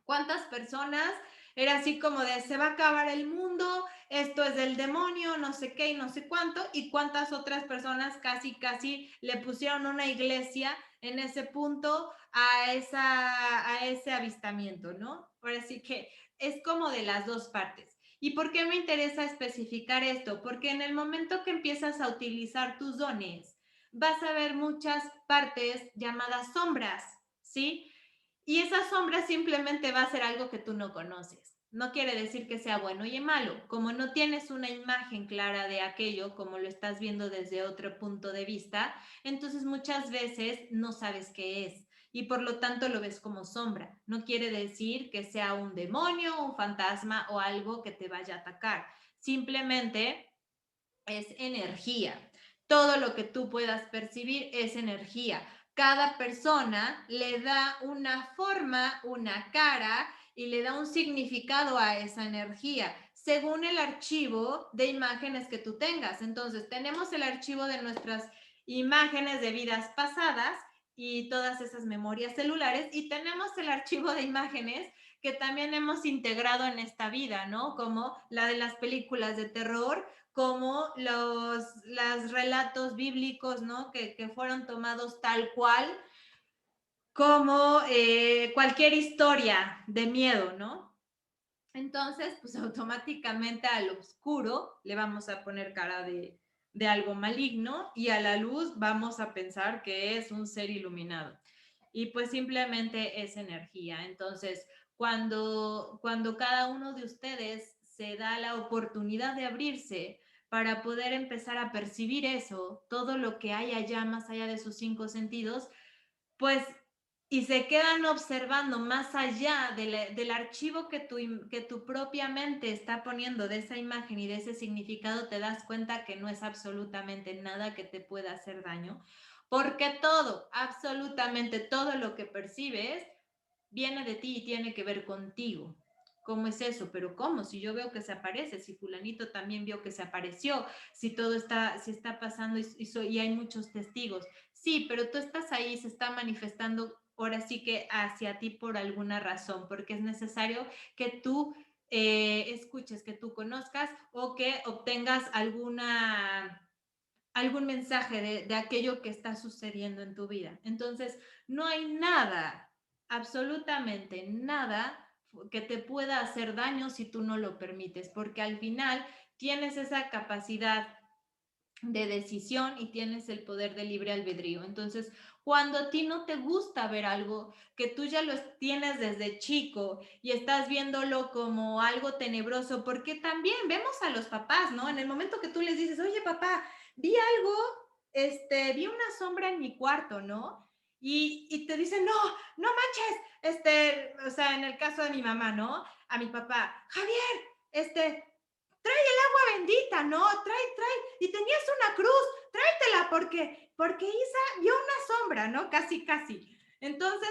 ¿Cuántas personas era así como de se va a acabar el mundo, esto es del demonio, no sé qué y no sé cuánto? Y cuántas otras personas casi le pusieron una iglesia en ese punto a ese avistamiento, ¿no? Ahora sí que es como de las dos partes. ¿Y por qué me interesa especificar esto? Porque en el momento que empiezas a utilizar tus dones, vas a ver muchas partes llamadas sombras, ¿sí? Y esa sombra simplemente va a ser algo que tú no conoces. No quiere decir que sea bueno y malo. Como no tienes una imagen clara de aquello, como lo estás viendo desde otro punto de vista, entonces muchas veces no sabes qué es y por lo tanto lo ves como sombra. No quiere decir que sea un demonio, un fantasma o algo que te vaya a atacar. Simplemente es energía. Todo lo que tú puedas percibir es energía. Cada persona le da una forma, una cara y le da un significado a esa energía según el archivo de imágenes que tú tengas. Entonces, tenemos el archivo de nuestras imágenes de vidas pasadas y todas esas memorias celulares y tenemos el archivo de imágenes que también hemos integrado en esta vida, ¿no? Como la de las películas de terror, como los relatos bíblicos, ¿no? Que fueron tomados tal cual, como cualquier historia de miedo, ¿no? Entonces, pues automáticamente al oscuro le vamos a poner cara de algo maligno y a la luz vamos a pensar que es un ser iluminado. Y pues simplemente es energía. Entonces, cuando cada uno de ustedes se da la oportunidad de abrirse para poder empezar a percibir eso, todo lo que hay allá más allá de sus cinco sentidos, pues, y se quedan observando más allá del archivo que tu propia mente está poniendo de esa imagen y de ese significado, te das cuenta que no es absolutamente nada que te pueda hacer daño, porque todo, absolutamente todo lo que percibes viene de ti y tiene que ver contigo. ¿Cómo es eso? Pero ¿cómo? Si yo veo que se aparece, si fulanito también vio que se apareció, si todo está, si está pasando y hay muchos testigos. Sí, pero tú estás ahí, se está manifestando ahora sí que hacia ti por alguna razón, porque es necesario que tú escuches, que tú conozcas o que obtengas algún mensaje de aquello que está sucediendo en tu vida. Entonces, no hay nada, absolutamente nada que te pueda hacer daño si tú no lo permites, porque al final tienes esa capacidad de decisión y tienes el poder de libre albedrío. Entonces, cuando a ti no te gusta ver algo que tú ya lo tienes desde chico y estás viéndolo como algo tenebroso, porque también vemos a los papás, ¿no? En el momento que tú les dices, oye papá, vi algo, vi una sombra en mi cuarto, ¿no? Y te dicen, no, no manches, o sea, en el caso de mi mamá, ¿no? A mi papá, Javier, bendita, ¿no? Trae, y tenías una cruz, tráetela porque Isa vio una sombra, ¿no? Casi, casi. Entonces,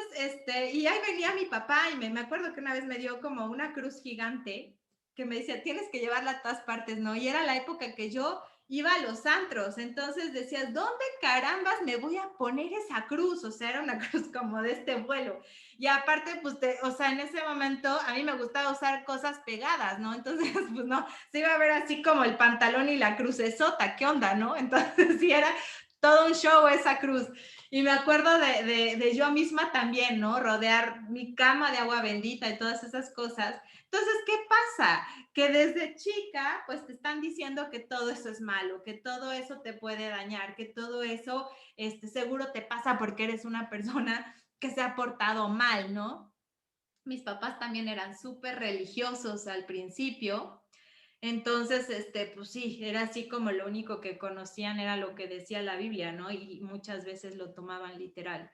y ahí venía mi papá y me acuerdo que una vez me dio como una cruz gigante que me decía, tienes que llevarla a todas partes, ¿no? Y era la época que yo iba a los antros, entonces decías, ¿dónde carambas me voy a poner esa cruz? O sea, era una cruz como de este vuelo. Y aparte, pues, o sea, en ese momento a mí me gustaba usar cosas pegadas, ¿no? Entonces, pues no, se iba a ver así como el pantalón y la crucesota, ¿qué onda, no? Entonces, sí, era todo un show esa cruz. Y me acuerdo de yo misma también, ¿no? Rodear mi cama de agua bendita y todas esas cosas. Entonces, ¿qué pasa? Que desde chica, pues te están diciendo que todo eso es malo, que todo eso te puede dañar, que todo eso, seguro te pasa porque eres una persona que se ha portado mal, ¿no? Mis papás también eran súper religiosos al principio, entonces, pues sí, era así como lo único que conocían era lo que decía la Biblia, ¿no? Y muchas veces lo tomaban literal,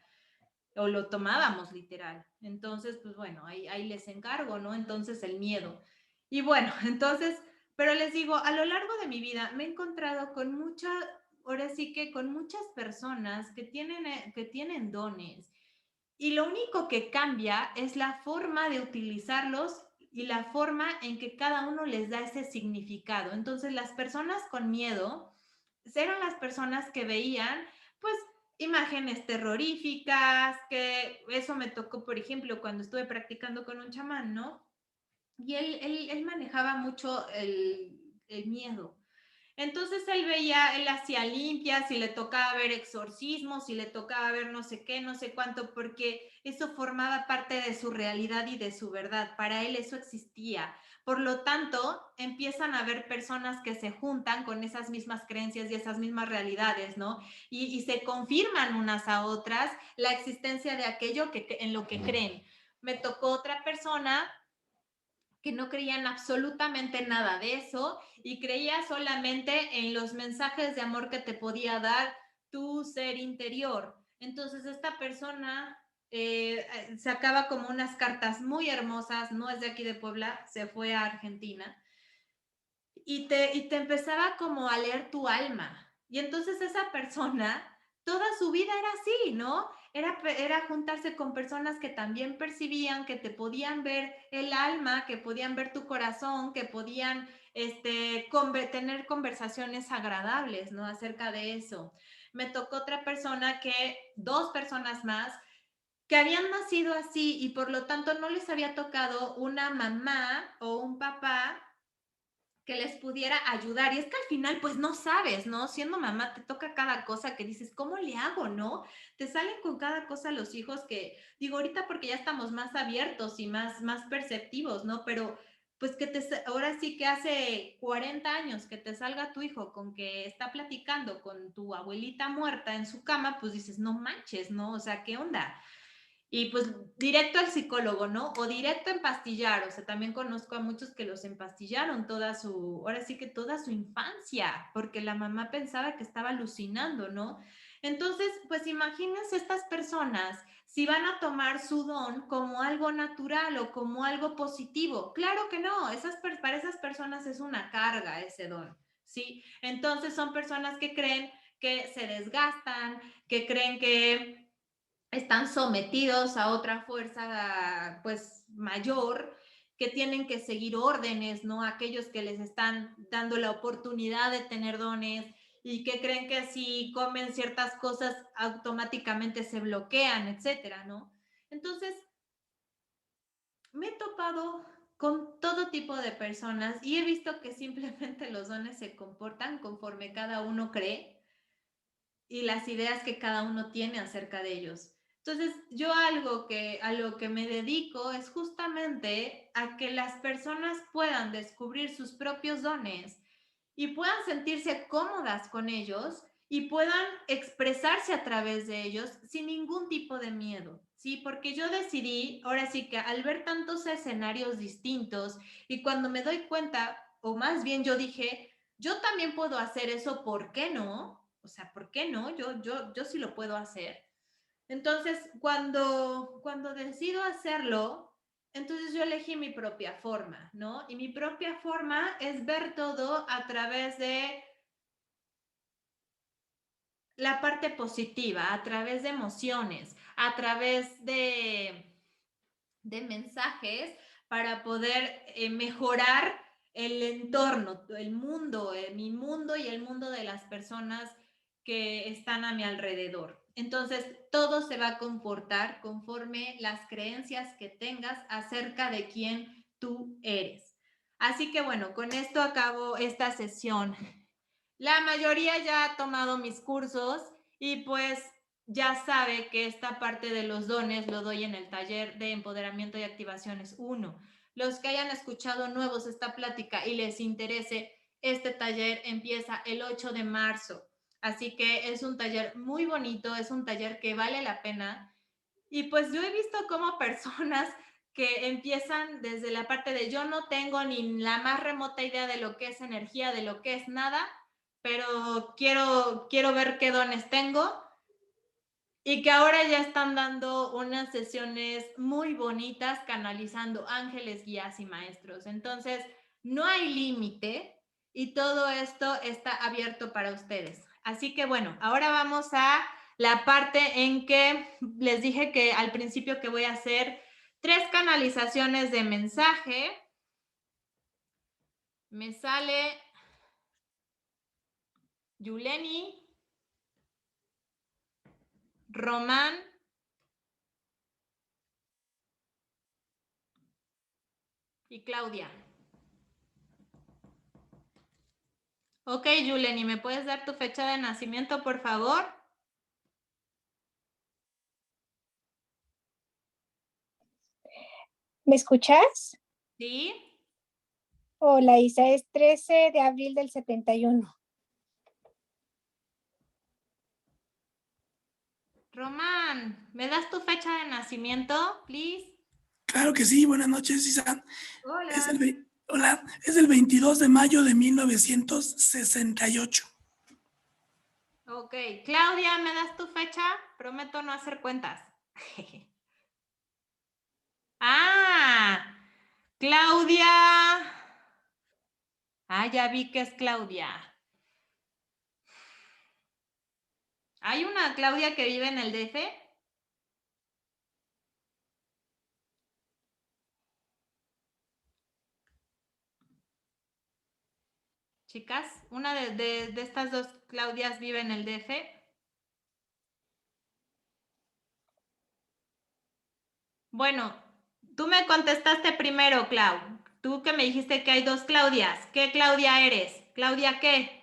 o lo tomábamos literal. Entonces, pues bueno, ahí les encargo, ¿no? Entonces, el miedo. Y bueno, entonces, pero les digo, a lo largo de mi vida me he encontrado con ahora sí que con muchas personas que tienen dones y lo único que cambia es la forma de utilizarlos y la forma en que cada uno les da ese significado. Entonces, las personas con miedo eran las personas que veían, pues, imágenes terroríficas, que eso me tocó, por ejemplo, cuando estuve practicando con un chamán, ¿no? Y él manejaba mucho el miedo. Entonces él hacía limpias y le tocaba ver exorcismos y le tocaba ver no sé qué, no sé cuánto, porque eso formaba parte de su realidad y de su verdad. Para él eso existía. Por lo tanto, empiezan a haber personas que se juntan con esas mismas creencias y esas mismas realidades, ¿no? Y se confirman unas a otras la existencia de aquello en lo que creen. Me tocó otra persona que no creían absolutamente nada de eso y creía solamente en los mensajes de amor que te podía dar tu ser interior. Entonces esta persona sacaba como unas cartas muy hermosas, no es de aquí de Puebla, se fue a Argentina, y te empezaba como a leer tu alma. Y entonces esa persona, toda su vida era así, ¿no? Era juntarse con personas que también percibían, que te podían ver el alma, que podían ver tu corazón, que podían tener conversaciones agradables, ¿no? Acerca de eso. Me tocó otra persona dos personas más, que habían nacido así y por lo tanto no les había tocado una mamá o un papá que les pudiera ayudar. Y es que al final, pues no sabes, ¿no? Siendo mamá, te toca cada cosa que dices, ¿cómo le hago, no? Te salen con cada cosa los hijos que, digo, ahorita porque ya estamos más abiertos y más perceptivos, ¿no? Pero pues que ahora sí que hace 40 años que te salga tu hijo con que está platicando con tu abuelita muerta en su cama, pues dices, no manches, ¿no? O sea, ¿qué onda? Y pues directo al psicólogo, ¿no? O directo a empastillar, o sea, también conozco a muchos que los empastillaron ahora sí que toda su infancia, porque la mamá pensaba que estaba alucinando, ¿no? Entonces, pues imagínense estas personas si van a tomar su don como algo natural o como algo positivo. Claro que no, para esas personas es una carga ese don, ¿sí? Entonces son personas que creen que se desgastan, que creen que están sometidos a otra fuerza pues mayor, que tienen que seguir órdenes, ¿no? Aquellos que les están dando la oportunidad de tener dones y que creen que si comen ciertas cosas automáticamente se bloquean, etcétera, ¿no? Entonces, me he topado con todo tipo de personas y he visto que simplemente los dones se comportan conforme cada uno cree y las ideas que cada uno tiene acerca de ellos. Entonces, yo a lo que me dedico es justamente a que las personas puedan descubrir sus propios dones y puedan sentirse cómodas con ellos y puedan expresarse a través de ellos sin ningún tipo de miedo, ¿sí? Porque yo decidí, ahora sí que al ver tantos escenarios distintos y cuando me doy cuenta, o más bien yo dije, yo también puedo hacer eso, ¿por qué no? O sea, ¿por qué no? Yo sí lo puedo hacer. Entonces, cuando decido hacerlo, entonces yo elegí mi propia forma, ¿no? Y mi propia forma es ver todo a través de la parte positiva, a través de emociones, a través de mensajes para poder mejorar el entorno, el mundo, mi mundo y el mundo de las personas que están a mi alrededor. Entonces, todo se va a comportar conforme las creencias que tengas acerca de quién tú eres. Así que bueno, con esto acabo esta sesión. La mayoría ya ha tomado mis cursos y pues ya sabe que esta parte de los dones lo doy en el taller de empoderamiento y activaciones 1. Los que hayan escuchado nuevos esta plática y les interese, este taller empieza el 8 de marzo. Así que es un taller muy bonito, es un taller que vale la pena. Y pues yo he visto como personas que empiezan desde la parte de yo no tengo ni la más remota idea de lo que es energía, de lo que es nada, pero quiero ver qué dones tengo y que ahora ya están dando unas sesiones muy bonitas canalizando ángeles, guías y maestros. Entonces, no hay límite y todo esto está abierto para ustedes. Así que bueno, ahora vamos a la parte en que les dije que al principio que voy a hacer 3 canalizaciones de mensaje. Me sale Yuleni, Román y Claudia. Ok, Yuleni, ¿me puedes dar tu fecha de nacimiento, por favor? ¿Me escuchas? Sí. Hola, Isa, es 13 de abril del 71. Román, ¿me das tu fecha de nacimiento, please? Claro que sí, buenas noches, Isa. Hola. Hola, es el 22 de mayo de 1968. Ok, Claudia, ¿me das tu fecha? Prometo no hacer cuentas. Ah, Claudia. Ah, ya vi que es Claudia. ¿Hay una Claudia que vive en el DF? Chicas, una de estas dos Claudias vive en el DF. Bueno, tú me contestaste primero, Clau. Tú que me dijiste que hay dos Claudias. ¿Qué Claudia eres? ¿Claudia qué?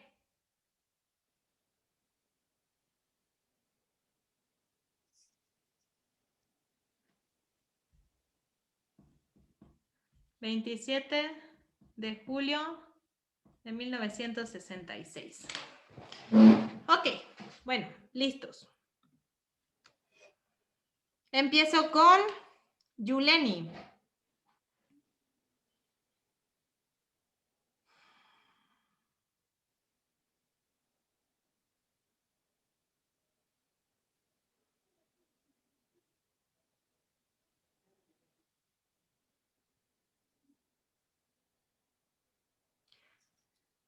...27 de julio de 1966. Ok, bueno, listos. Empiezo con Yuleni.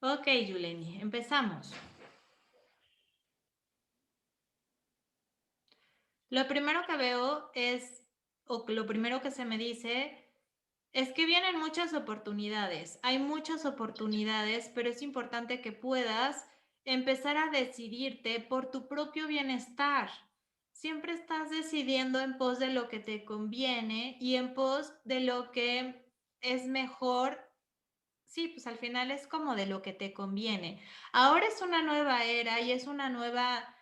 Ok, Yuleni, empezamos. Lo primero que veo es, o lo primero que se me dice, es que vienen muchas oportunidades. Hay muchas oportunidades, pero es importante que puedas empezar a decidirte por tu propio bienestar. Siempre estás decidiendo en pos de lo que te conviene y en pos de lo que es mejor. Sí, pues al final es como de lo que te conviene. Ahora es una nueva era y es una nueva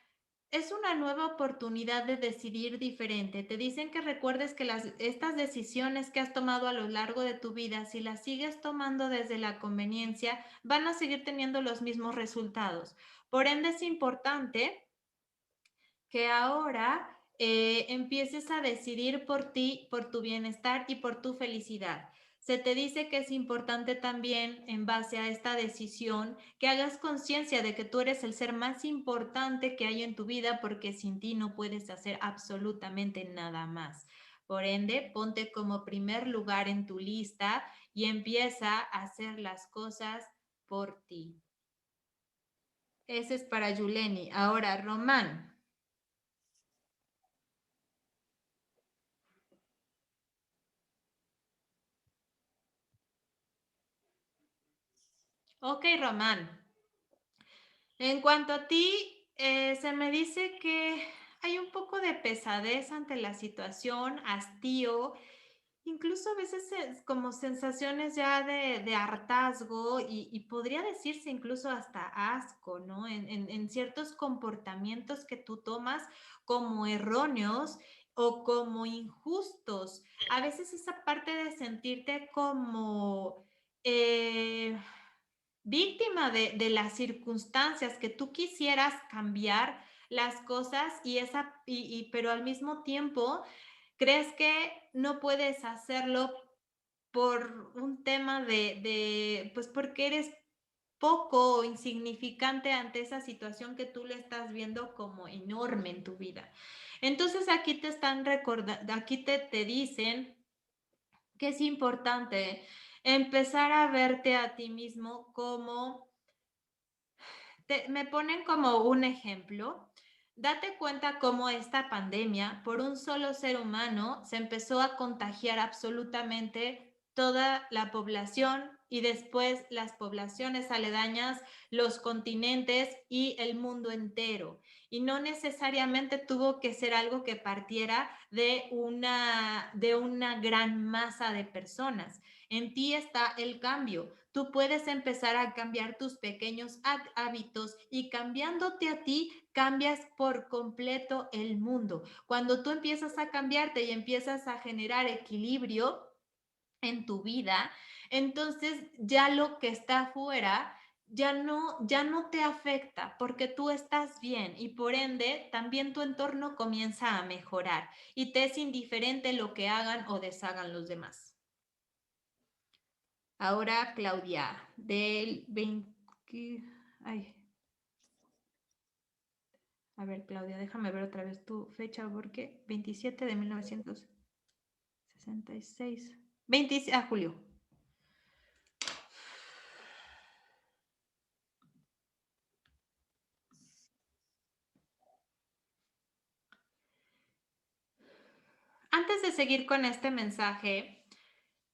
oportunidad de decidir diferente. Te dicen que recuerdes que estas decisiones que has tomado a lo largo de tu vida, si las sigues tomando desde la conveniencia, van a seguir teniendo los mismos resultados. Por ende, es importante que ahora empieces a decidir por ti, por tu bienestar y por tu felicidad. Se te dice que es importante también, en base a esta decisión, que hagas conciencia de que tú eres el ser más importante que hay en tu vida, porque sin ti no puedes hacer absolutamente nada más. Por ende, ponte como primer lugar en tu lista y empieza a hacer las cosas por ti. Ese es para Yuleni. Ahora, Román. Ok, Román. En cuanto a ti, se me dice que hay un poco de pesadez ante la situación, hastío, incluso a veces es como sensaciones ya de hartazgo y podría decirse incluso hasta asco, ¿no? En ciertos comportamientos que tú tomas como erróneos o como injustos. A veces esa parte de sentirte como... víctima de las circunstancias, que tú quisieras cambiar las cosas pero al mismo tiempo crees que no puedes hacerlo por un tema pues porque eres poco o insignificante ante esa situación que tú le estás viendo como enorme en tu vida. Entonces aquí te están recordando, aquí te dicen que es importante empezar a verte a ti mismo como me ponen como un ejemplo. Date cuenta cómo esta pandemia, por un solo ser humano, se empezó a contagiar absolutamente toda la población y después las poblaciones aledañas, los continentes y el mundo entero. Y no necesariamente tuvo que ser algo que partiera de una gran masa de personas. En ti está el cambio. Tú puedes empezar a cambiar tus pequeños hábitos y cambiándote a ti, cambias por completo el mundo. Cuando tú empiezas a cambiarte y empiezas a generar equilibrio en tu vida, entonces ya lo que está afuera ya no te afecta porque tú estás bien y por ende también tu entorno comienza a mejorar y te es indiferente lo que hagan o deshagan los demás. Ahora, Claudia, del 20... Ay. A ver, Claudia, déjame ver otra vez tu fecha, porque 27 de 1966. 26 a julio. Antes de seguir con este mensaje,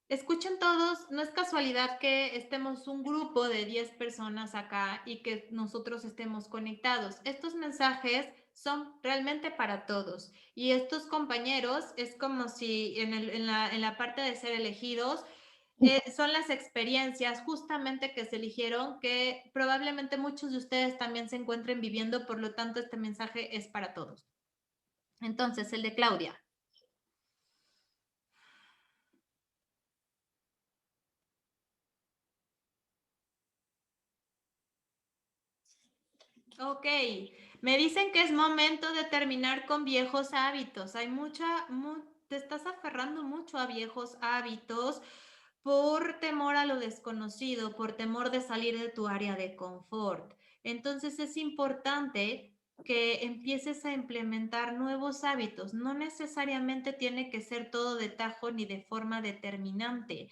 escuchen todos, no es casualidad que estemos un grupo de 10 personas acá y que nosotros estemos conectados. Estos mensajes son realmente para todos. Y estos compañeros es como si en la parte de ser elegidos, son las experiencias justamente que se eligieron, que probablemente muchos de ustedes también se encuentren viviendo, por lo tanto este mensaje es para todos. Entonces, el de Claudia. Ok, me dicen que es momento de terminar con viejos hábitos. Hay te estás aferrando mucho a viejos hábitos por temor a lo desconocido, por temor de salir de tu área de confort. Entonces es importante que empieces a implementar nuevos hábitos. No necesariamente tiene que ser todo de tajo ni de forma determinante.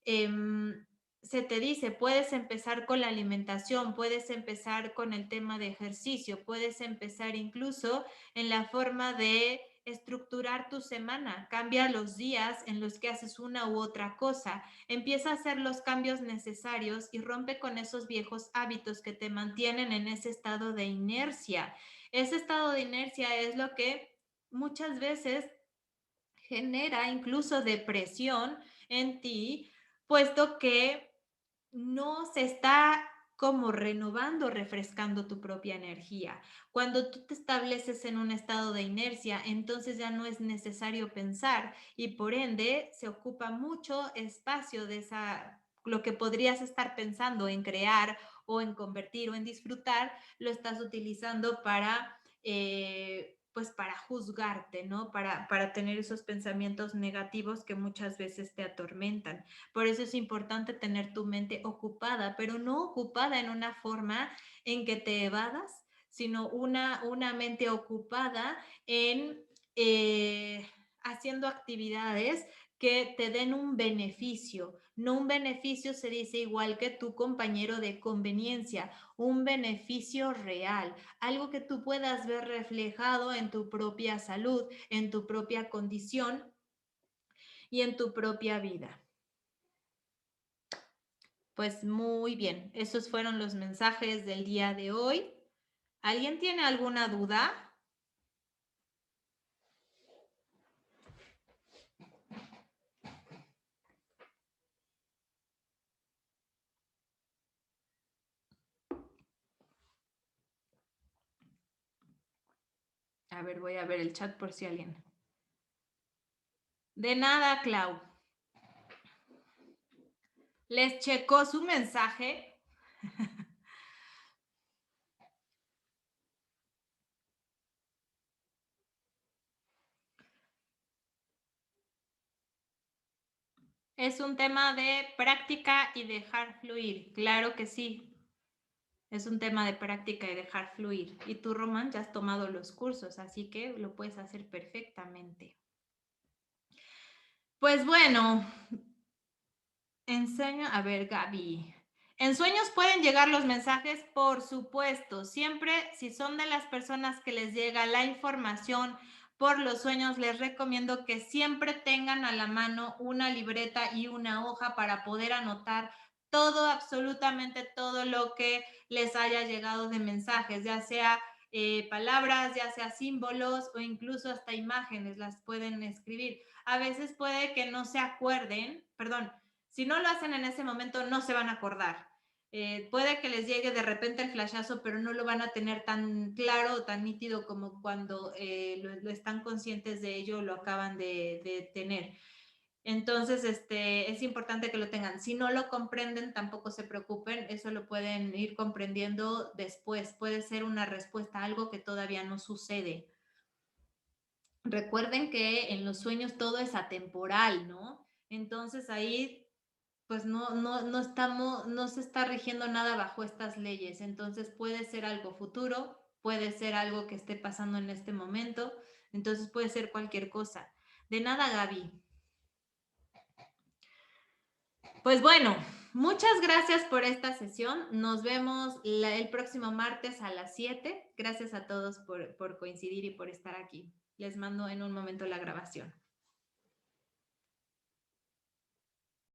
Se te dice, puedes empezar con la alimentación, puedes empezar con el tema de ejercicio, puedes empezar incluso en la forma de estructurar tu semana, cambia los días en los que haces una u otra cosa, empieza a hacer los cambios necesarios y rompe con esos viejos hábitos que te mantienen en ese estado de inercia. Ese estado de inercia es lo que muchas veces genera incluso depresión en ti, puesto que no se está como renovando, refrescando tu propia energía. Cuando tú te estableces en un estado de inercia, entonces ya no es necesario pensar y por ende se ocupa mucho espacio de lo que podrías estar pensando en crear o en convertir o en disfrutar, lo estás utilizando para pues para juzgarte, ¿no? Para tener esos pensamientos negativos que muchas veces te atormentan. Por eso es importante tener tu mente ocupada, pero no ocupada en una forma en que te evadas, sino una mente ocupada en haciendo actividades que te den un beneficio. No un beneficio se dice igual que tu compañero de conveniencia, un beneficio real, algo que tú puedas ver reflejado en tu propia salud, en tu propia condición y en tu propia vida. Pues muy bien, esos fueron los mensajes del día de hoy. ¿Alguien tiene alguna duda? A ver, voy a ver el chat por si alguien. De nada, Clau. ¿Les checó su mensaje? Es un tema de práctica y dejar fluir. Claro que sí. Es un tema de práctica y dejar fluir. Y tú, Román, ya has tomado los cursos, así que lo puedes hacer perfectamente. Pues bueno, a ver, Gaby. ¿En sueños pueden llegar los mensajes? Por supuesto. Siempre, si son de las personas que les llega la información por los sueños, les recomiendo que siempre tengan a la mano una libreta y una hoja para poder anotar todo, absolutamente todo lo que les haya llegado de mensajes, ya sea palabras, ya sea símbolos o incluso hasta imágenes, las pueden escribir. A veces puede que no se acuerden, perdón, si no lo hacen en ese momento, no se van a acordar. Puede que les llegue de repente el flashazo, pero no lo van a tener tan claro o tan nítido como cuando lo están conscientes de ello, lo acaban de tener. Entonces, es importante que lo tengan. Si no lo comprenden, tampoco se preocupen, eso lo pueden ir comprendiendo después. Puede ser una respuesta a algo que todavía no sucede. Recuerden que en los sueños todo es atemporal, ¿no? Entonces ahí pues no se está rigiendo nada bajo estas leyes. Entonces puede ser algo futuro, puede ser algo que esté pasando en este momento, entonces puede ser cualquier cosa. De nada, Gaby. Pues bueno, muchas gracias por esta sesión. Nos vemos el próximo martes a las 7. Gracias a todos por coincidir y por estar aquí. Les mando en un momento la grabación.